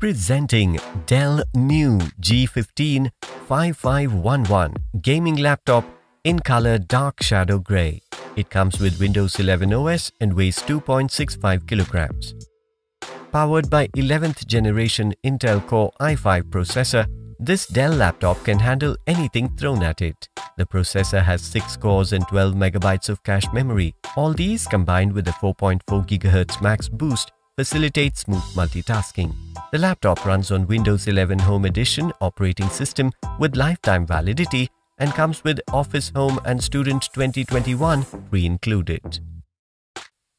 Presenting Dell new G15 5511 gaming laptop in color dark shadow grey. It comes with Windows 11 OS and weighs 2.65 kilograms. Powered by 11th generation Intel Core i5 processor, this Dell laptop can handle anything thrown at it. The processor has 6 cores and 12 megabytes of cache memory. All these combined with a 4.4 GHz max boost facilitate smooth multitasking. The laptop runs on Windows 11 Home Edition operating system with lifetime validity and comes with Office Home and Student 2021 pre-included.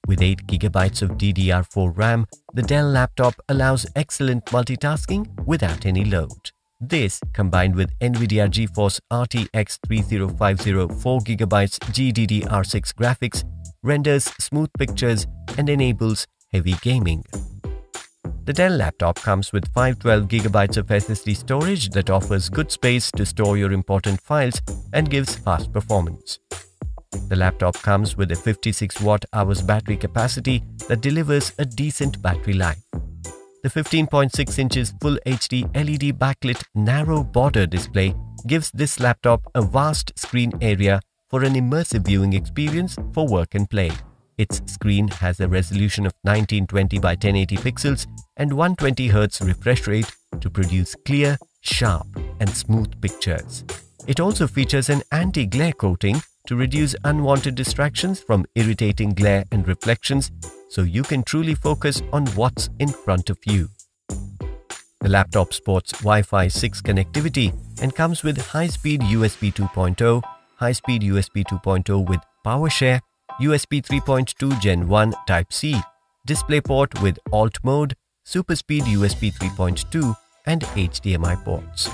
With 8 GB of DDR4 RAM, the Dell laptop allows excellent multitasking without any load. This, combined with Nvidia GeForce RTX 3050 4GB GDDR6 graphics, renders smooth pictures and enables heavy gaming. The Dell laptop comes with 512 GB of SSD storage that offers good space to store your important files and gives fast performance. The laptop comes with a 56 watt-hours battery capacity that delivers a decent battery life. The 15.6 inches Full HD LED backlit narrow border display gives this laptop a vast screen area for an immersive viewing experience for work and play. Its screen has a resolution of 1920 by 1080 pixels and 120 Hz refresh rate to produce clear, sharp and smooth pictures. It also features an anti-glare coating to reduce unwanted distractions from irritating glare and reflections, so you can truly focus on what's in front of you. The laptop sports Wi-Fi 6 connectivity and comes with high-speed USB 2.0, high-speed USB 2.0 with PowerShare, USB 3.2 Gen 1 Type-C, DisplayPort with Alt Mode, SuperSpeed USB 3.2 and HDMI ports.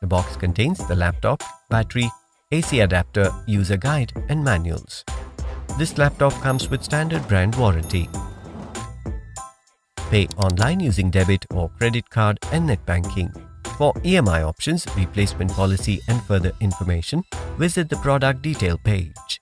The box contains the laptop, battery, AC adapter, user guide and manuals. This laptop comes with standard brand warranty. Pay online using debit or credit card and net banking. For EMI options, replacement policy and further information, visit the product detail page.